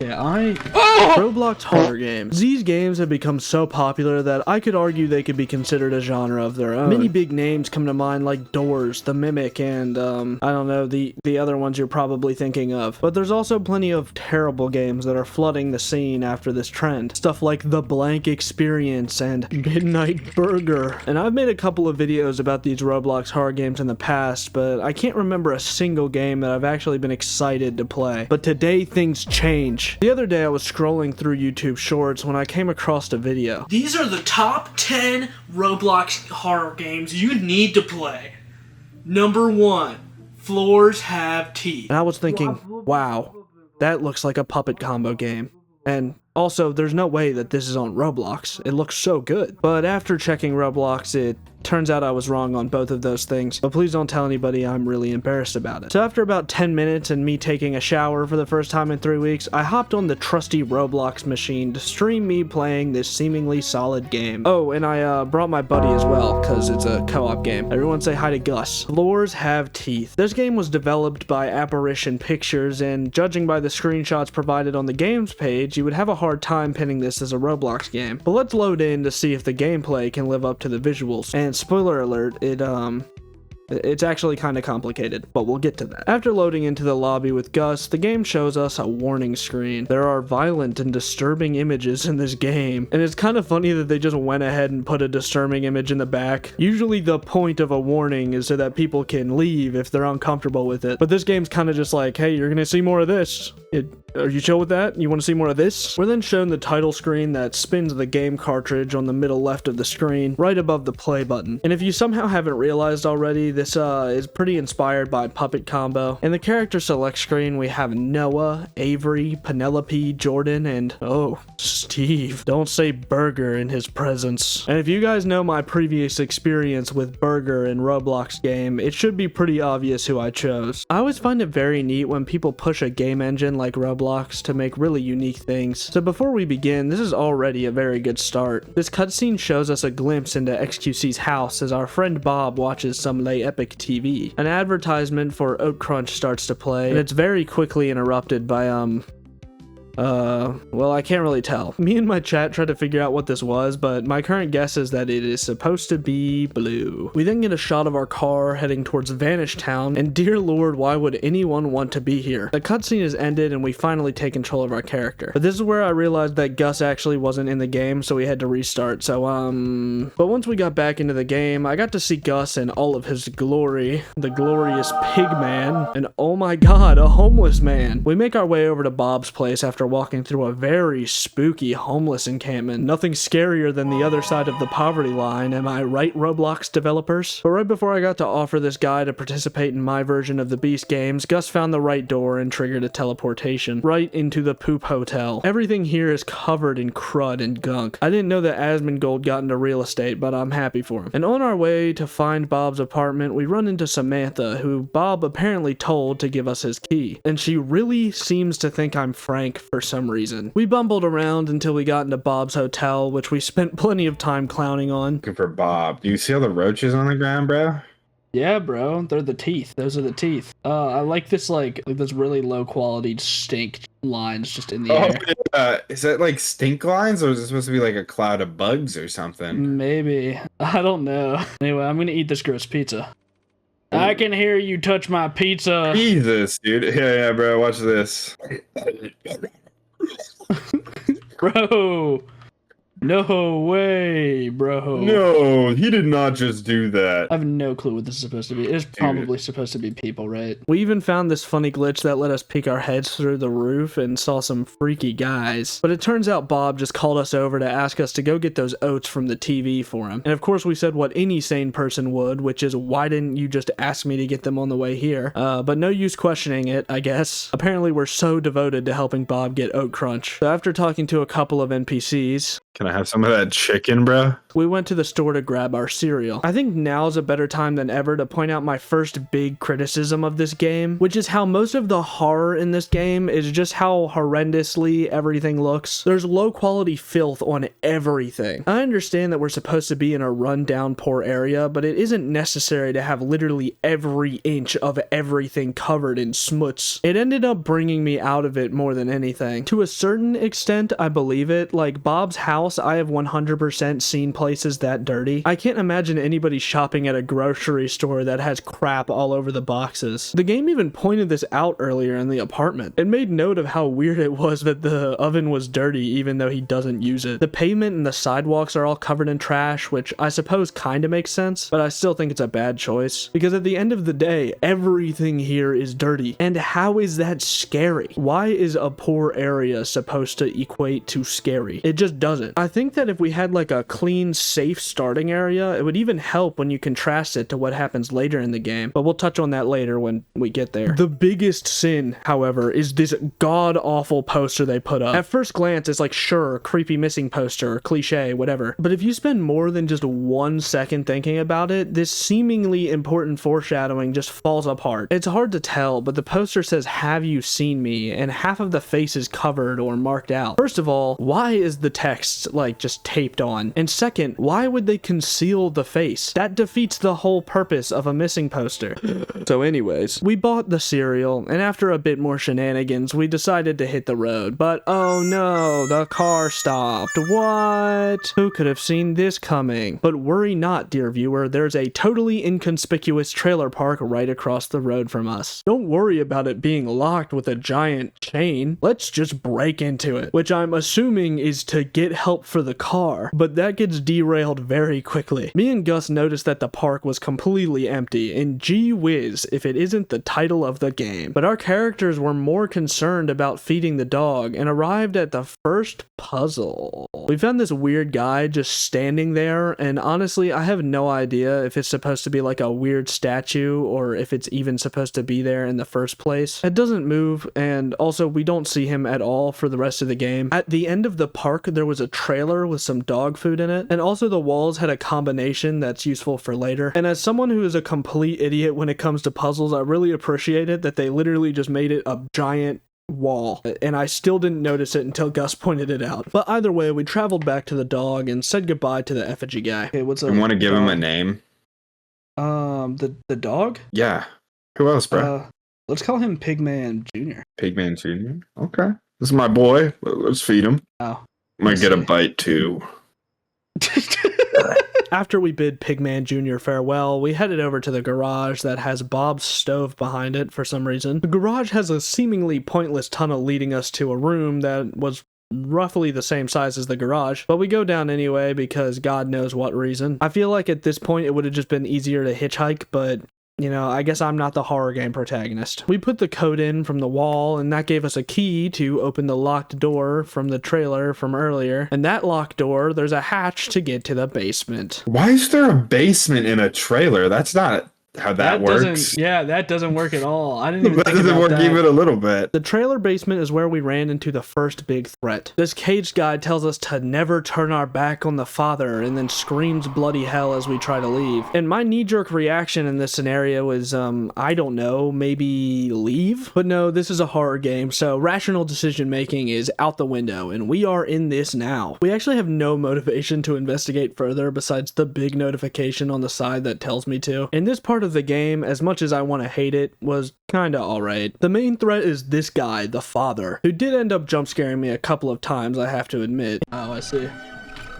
Yeah, Roblox horror games. These games have become so popular that I could argue they could be considered a genre of their own. Many big names come to mind like Doors, The Mimic, and I don't know, the other ones you're probably thinking of. But there's also plenty of terrible games that are flooding the scene after this trend. Stuff like The Blank Experience and Midnight Burger. And I've made a couple of videos about these Roblox horror games in the past, but I can't remember a single game that I've actually been excited to play. But today things change. The other day I was scrolling through YouTube Shorts when I came across a video. These are the top 10 Roblox horror games you need to play. Number 1, Floors Have Teeth. And I was thinking, wow, that looks like a puppet combo game. And also, there's no way that this is on Roblox. It looks so good. But after checking Roblox, it turns out I was wrong on both of those things. But please don't tell anybody, I'm really embarrassed about it. So after about 10 minutes and me taking a shower for the first time in 3 weeks, I hopped on the trusty Roblox machine to stream me playing this seemingly solid game. Oh, and I brought my buddy as well, because it's a co-op game. Everyone say hi to Gus. Floors Have Teeth. This game was developed by Apparition Pictures, and judging by the screenshots provided on the games page, you would have a hard time pinning this as a Roblox game. But let's load in to see if the gameplay can live up to the visuals. And spoiler alert, it's actually kind of complicated, but we'll get to that. After loading into the lobby with Gus, the game shows us a warning screen. There are violent and disturbing images in this game, and it's kind of funny that they just went ahead and put a disturbing image in the back. Usually the point of a warning is so that people can leave if they're uncomfortable with it, but this game's kind of just like, hey, you're gonna see more of this. Are you chill with that? You want to see more of this? We're then shown the title screen that spins the game cartridge on the middle left of the screen, right above the play button. And if you somehow haven't realized already, this is pretty inspired by Puppet Combo. In the character select screen, we have Noah, Avery, Penelope, Jordan, and oh, Steve. Don't say Burger in his presence. And if you guys know my previous experience with Burger in Roblox game, it should be pretty obvious who I chose. I always find it very neat when people push a game engine like Roblox to make really unique things. So before we begin, this is already a very good start. This cutscene shows us a glimpse into XQC's house as our friend Bob watches some lay epic TV. An advertisement for Oat Crunch starts to play, and it's very quickly interrupted by well, I can't really tell. Me and my chat tried to figure out what this was, but my current guess is that it is supposed to be blue. We then get a shot of our car heading towards Vanish Town, and dear lord, why would anyone want to be here? The cutscene is ended, and we finally take control of our character. But this is where I realized that Gus actually wasn't in the game, so we had to restart. So, but once we got back into the game, I got to see Gus in all of his glory. The glorious pig man, and oh my god, a homeless man. We make our way over to Bob's place after walking through a very spooky homeless encampment. Nothing scarier than the other side of the poverty line, am I right, Roblox developers? But right before I got to offer this guy to participate in my version of the Beast games, Gus found the right door and triggered a teleportation right into the poop hotel. Everything here is covered in crud and gunk. I didn't know that Asmongold got into real estate, but I'm happy for him. And on our way to find Bob's apartment, we run into Samantha, who Bob apparently told to give us his key. And she really seems to think I'm Frank for some reason. We bumbled around until we got into Bob's hotel, which we spent plenty of time clowning on. Looking for Bob. Do you see all the roaches on the ground, bro? Yeah, bro. They're the teeth. Those are the teeth. I like this, like this really low quality stink lines just in the air. Yeah. Is that like stink lines, or is it supposed to be like a cloud of bugs or something? Maybe. I don't know. Anyway, I'm gonna eat this gross pizza. I can hear you touch my pizza. Jesus, dude. Yeah, bro. Watch this. Bro, no way, bro. No, he did not just do that. I have no clue what this is supposed to be. It's probably supposed to be people, right? We even found this funny glitch that let us peek our heads through the roof and saw some freaky guys. But it turns out Bob just called us over to ask us to go get those oats from the TV for him. And of course we said what any sane person would, which is, why didn't you just ask me to get them on the way here? But no use questioning it, I guess. Apparently we're so devoted to helping Bob get Oat Crunch. So after talking to a couple of NPCs... Can I have some of that chicken, bro? We went to the store to grab our cereal. I think now's a better time than ever to point out my first big criticism of this game, which is how most of the horror in this game is just how horrendously everything looks. There's low quality filth on everything. I understand that we're supposed to be in a rundown poor area, but it isn't necessary to have literally every inch of everything covered in smuts. It ended up bringing me out of it more than anything. To a certain extent, I believe it. Like Bob's house, I have 100% seen places that dirty. I can't imagine anybody shopping at a grocery store that has crap all over the boxes. The game even pointed this out earlier in the apartment. It made note of how weird it was that the oven was dirty even though he doesn't use it. The pavement and the sidewalks are all covered in trash, which I suppose kinda makes sense, but I still think it's a bad choice. Because at the end of the day, everything here is dirty. And how is that scary? Why is a poor area supposed to equate to scary? It just doesn't. I think that if we had like a clean, safe starting area, it would even help when you contrast it to what happens later in the game, but we'll touch on that later when we get there. The biggest sin, however, is this god-awful poster they put up. At first glance, it's like, sure, creepy missing poster, cliche, whatever, but if you spend more than just 1 second thinking about it, this seemingly important foreshadowing just falls apart. It's hard to tell, but the poster says, "Have you seen me?" and half of the face is covered or marked out. First of all, why is the text, like, just taped on? And second, why would they conceal the face? That defeats the whole purpose of a missing poster. So anyways, we bought the cereal, and after a bit more shenanigans, we decided to hit the road. But oh no, the car stopped. What? Who could have seen this coming? But worry not, dear viewer, there's a totally inconspicuous trailer park right across the road from us. Don't worry about it being locked with a giant chain. Let's just break into it, which I'm assuming is to get help for the car, but that gets derailed very quickly. Me and Gus noticed that the park was completely empty, and gee whiz if it isn't the title of the game. But our characters were more concerned about feeding the dog and arrived at the first puzzle. We found this weird guy just standing there, and honestly, I have no idea if it's supposed to be like a weird statue or if it's even supposed to be there in the first place. It doesn't move, and also we don't see him at all for the rest of the game. At the end of the park, there was a trailer with some dog food in it, and also the walls had a combination that's useful for later. And as someone who is a complete idiot when it comes to puzzles, I really appreciate it that they literally just made it a giant wall, and I still didn't notice it until Gus pointed it out. But either way, we traveled back to the dog and said goodbye to the effigy guy. Okay, what's up? You want to give him a name? The dog? Yeah. Who else, bro? Let's call him Pigman Jr. Pigman Jr. Okay. This is my boy. Let's feed him. Oh. Might get a bite too. After we bid Pigman Jr. farewell, we headed over to the garage that has Bob's stove behind it for some reason. The garage has a seemingly pointless tunnel leading us to a room that was roughly the same size as the garage, but we go down anyway because God knows what reason. I feel like at this point it would have just been easier to hitchhike, but you know, I guess I'm not the horror game protagonist. We put the code in from the wall, and that gave us a key to open the locked door from the trailer from earlier. And that locked door, there's a hatch to get to the basement. Why is there a basement in a trailer? That's not how that works. That doesn't work at all. I didn't even that think doesn't about work that. even a little bit. The trailer basement is where we ran into the first big threat. This caged guy tells us to never turn our back on the father and then screams bloody hell as we try to leave. And my knee-jerk reaction in this scenario is, I don't know, maybe leave? But no, this is a horror game, so rational decision-making is out the window, and we are in this now. We actually have no motivation to investigate further besides the big notification on the side that tells me to. In this part of the game, as much as I want to hate it, was kinda alright. The main threat is this guy, the father, who did end up jump scaring me a couple of times, I have to admit. Oh, I see.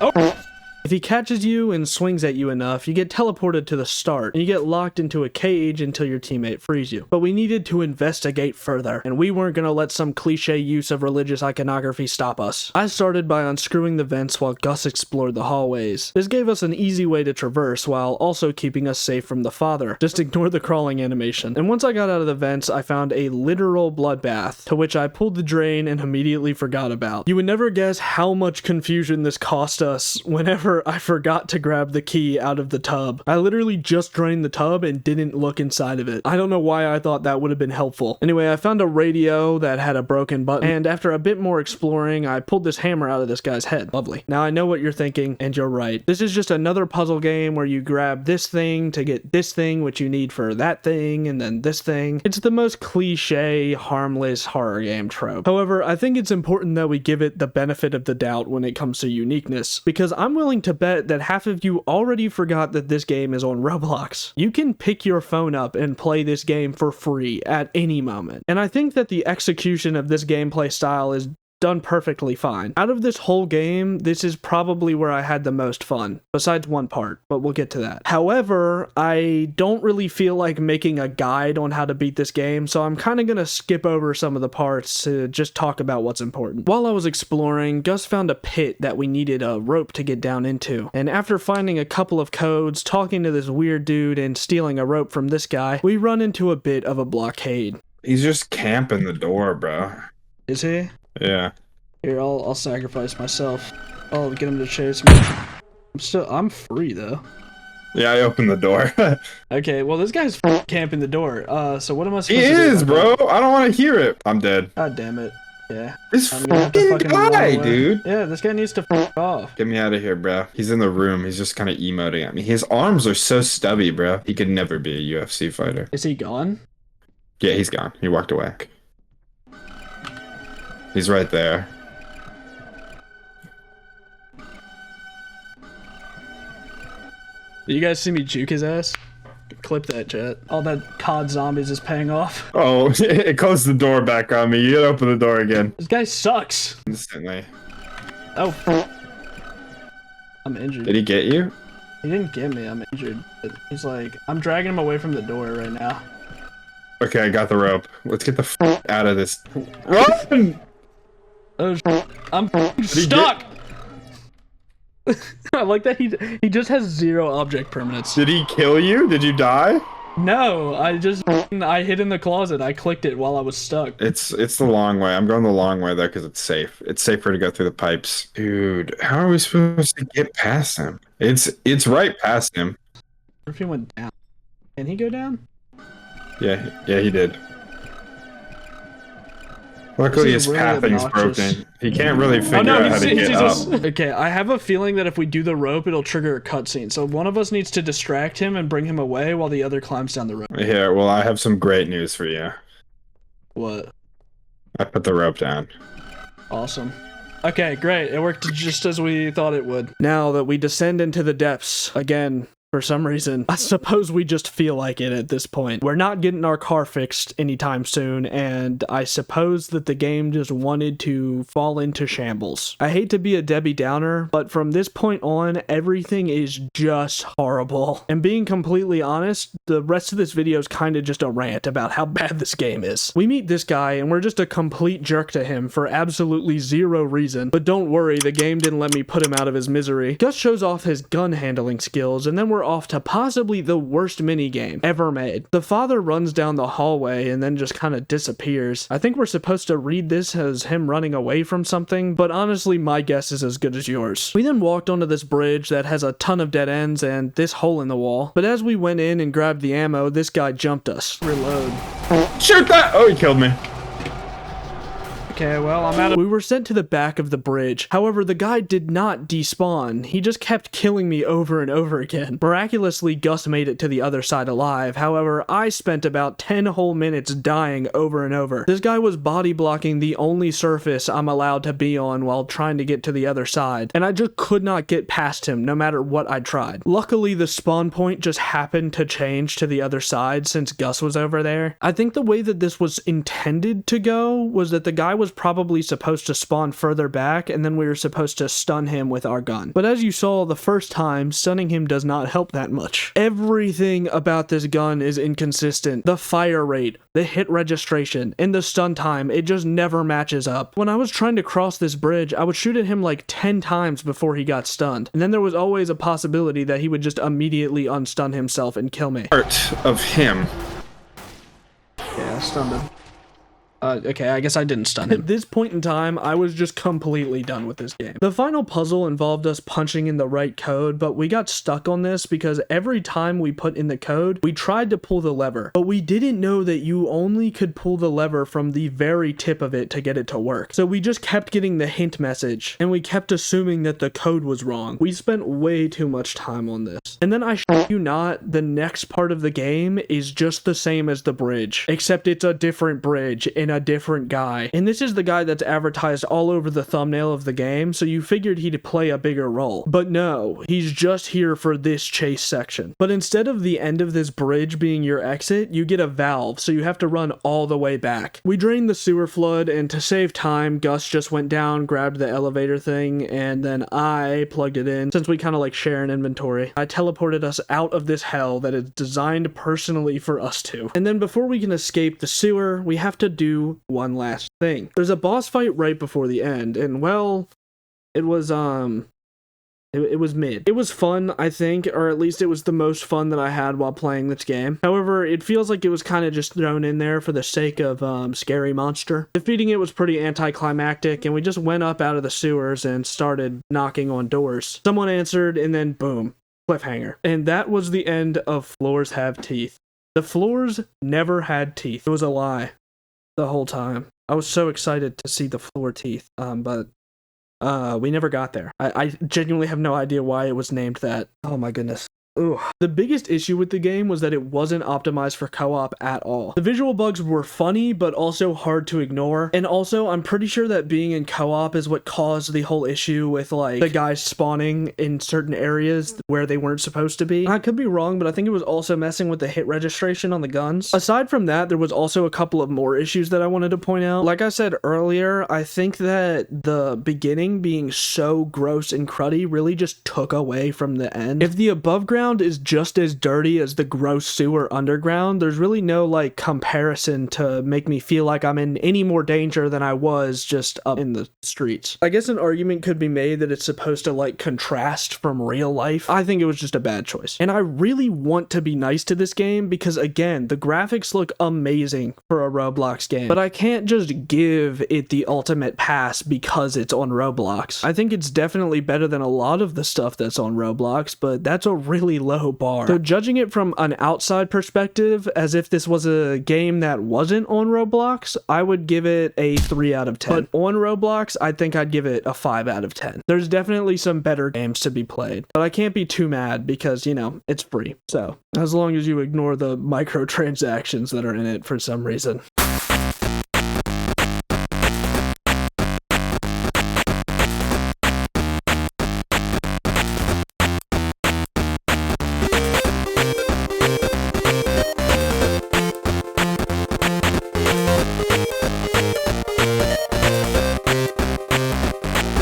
Oh! If he catches you and swings at you enough, you get teleported to the start, and you get locked into a cage until your teammate frees you. But we needed to investigate further, and we weren't gonna let some cliche use of religious iconography stop us. I started by unscrewing the vents while Gus explored the hallways. This gave us an easy way to traverse while also keeping us safe from the father. Just ignore the crawling animation. And once I got out of the vents, I found a literal bloodbath, to which I pulled the drain and immediately forgot about. You would never guess how much confusion this cost us whenever However, I forgot to grab the key out of the tub. I literally just drained the tub and didn't look inside of it. I don't know why I thought that would have been helpful. Anyway, I found a radio that had a broken button, and after a bit more exploring, I pulled this hammer out of this guy's head. Lovely. Now I know what you're thinking, and you're right. This is just another puzzle game where you grab this thing to get this thing, which you need for that thing, and then this thing. It's the most cliche, harmless horror game trope. However, I think it's important that we give it the benefit of the doubt when it comes to uniqueness, because I'm willing to bet that half of you already forgot that this game is on Roblox. You can pick your phone up and play this game for free at any moment. And I think that the execution of this gameplay style is done perfectly fine. Out of this whole game, this is probably where I had the most fun, besides one part, but we'll get to that. However, I don't really feel like making a guide on how to beat this game, so I'm kind of gonna skip over some of the parts to just talk about what's important. While I was exploring, Gus found a pit that we needed a rope to get down into, and after finding a couple of codes, talking to this weird dude, and stealing a rope from this guy, we run into a bit of a blockade. He's just camping the door, bro. Is he? Yeah. Here, I'll sacrifice myself. I'll get him to chase me. I'm free though. Yeah, I opened the door. Okay, well this guy's camping the door. So what am I supposed He to do? is, bro. I don't want to hear it. I'm dead. God damn it. Yeah. This I'm gonna have to fucking run guy, away. dude. Yeah, this guy needs to off. Get me out of here, bro. He's in the room. He's just kind of emoting at me. His arms are so stubby, bro. He could never be a UFC fighter. Is he gone? Yeah, he's gone. He walked away. He's right there. Did you guys see me juke his ass? Clip that, chat. All that COD zombies is paying off. Oh, it closed the door back on me. You gotta open the door again. This guy sucks. Instantly. Oh. I'm injured. Did he get you? He didn't get me. I'm injured. But he's like, I'm dragging him away from the door right now. Okay, I got the rope. Let's get the out of this. Run! Oh, I'm stuck. I like that he just has 0 object permanence. Did he kill you? Did you die? No, I hid in the closet. I clicked it while I was stuck. It's the long way. I'm going the long way though because it's safe. It's safer to go through the pipes. Dude, how are we supposed to get past him? It's right past him. What if he went down? Can he go down? Yeah, he did. Luckily, his really pathing's obnoxious. broken. He can't really figure out how to get up. Okay, I have a feeling that if we do the rope, it'll trigger a cutscene. So one of us needs to distract him and bring him away while the other climbs down the rope. Here, well, I have some great news for you. What? I put the rope down. Awesome. Okay, great. It worked just as we thought it would. Now that we descend into the depths, again, for some reason, I suppose we just feel like it at this point. We're not getting our car fixed anytime soon, and I suppose that the game just wanted to fall into shambles. I hate to be a Debbie Downer, but from this point on, everything is just horrible. And being completely honest, the rest of this video is kind of just a rant about how bad this game is. We meet this guy, and we're just a complete jerk to him for absolutely 0 reason. But don't worry, the game didn't let me put him out of his misery. Gus shows off his gun handling skills, and then we're off to possibly the worst minigame ever made. The father runs down the hallway and then just kind of disappears. I think we're supposed to read this as him running away from something, but honestly my guess is as good as yours. We then walked onto this bridge that has a ton of dead ends and this hole in the wall, but as we went in and grabbed the ammo, this guy jumped us. Reload. Shoot that! Oh, he killed me. Okay, well, I'm out of- We were sent to the back of the bridge. However, the guy did not despawn. He just kept killing me over and over again. Miraculously, Gus made it to the other side alive. However, I spent about 10 whole minutes dying over and over. This guy was body blocking the only surface I'm allowed to be on while trying to get to the other side, and I just could not get past him no matter what I tried. Luckily, the spawn point just happened to change to the other side since Gus was over there. I think the way that this was intended to go was that the guy was probably supposed to spawn further back, and then we were supposed to stun him with our gun. But as you saw the first time, stunning him does not help that much. Everything about this gun is inconsistent. The fire rate, the hit registration, and the stun time, it just never matches up. When I was trying to cross this bridge, I would shoot at him like 10 times before he got stunned. And then there was always a possibility that he would just immediately unstun himself and kill me. Part of him. Yeah, I stunned him. Okay, I guess I didn't stun him. At this point in time, I was just completely done with this game. The final puzzle involved us punching in the right code, but we got stuck on this because every time we put in the code, we tried to pull the lever, but we didn't know that you only could pull the lever from the very tip of it to get it to work. So we just kept getting the hint message, and we kept assuming that the code was wrong. We spent way too much time on this. And then I shit you not, the next part of the game is just the same as the bridge, except it's a different bridge and a different guy. And this is the guy that's advertised all over the thumbnail of the game, so you figured he'd play a bigger role. But no, he's just here for this chase section. But instead of the end of this bridge being your exit, you get a valve, so you have to run all the way back. We drained the sewer flood, and to save time, Gus just went down, grabbed the elevator thing, and then I plugged it in. Since we kind of like share an inventory, I teleported us out of this hell that is designed personally for us two. And then before we can escape the sewer, we have to do one last thing. There's a boss fight right before the end, and well, it was it was mid. It was fun, I think, or at least it was the most fun that I had while playing this game. However, it feels like it was kind of just thrown in there for the sake of scary monster. Defeating it was pretty anticlimactic, and we just went up out of the sewers and started knocking on doors. Someone answered, and then boom, cliffhanger. And that was the end of Floors Have Teeth. The floors never had teeth. It was a lie the whole time. I was so excited to see the floor teeth, but we never got there. I genuinely have no idea why it was named that. Oh my goodness. Ugh. The biggest issue with the game was that it wasn't optimized for co-op at all. The visual bugs were funny, but also hard to ignore. And also, I'm pretty sure that being in co-op is what caused the whole issue with, like, the guys spawning in certain areas where they weren't supposed to be. I could be wrong, but I think it was also messing with the hit registration on the guns. Aside from that, there was also a couple of more issues that I wanted to point out. Like I said earlier, I think that the beginning being so gross and cruddy really just took away from the end. If the above ground is just as dirty as the gross sewer underground, there's really no like comparison to make me feel like I'm in any more danger than I was just up in the streets. I guess an argument could be made that it's supposed to like contrast from real life. I think it was just a bad choice. And I really want to be nice to this game because again, the graphics look amazing for a Roblox game, but I can't just give it the ultimate pass because it's on Roblox. I think it's definitely better than a lot of the stuff that's on Roblox, but that's a really low bar. So judging it from an outside perspective, as if this was a game that wasn't on Roblox, I would give it a 3 out of 10. But on Roblox, I think I'd give it a 5 out of 10. There's definitely some better games to be played, but I can't be too mad because, you know, it's free. So, as long as you ignore the microtransactions that are in it for some reason.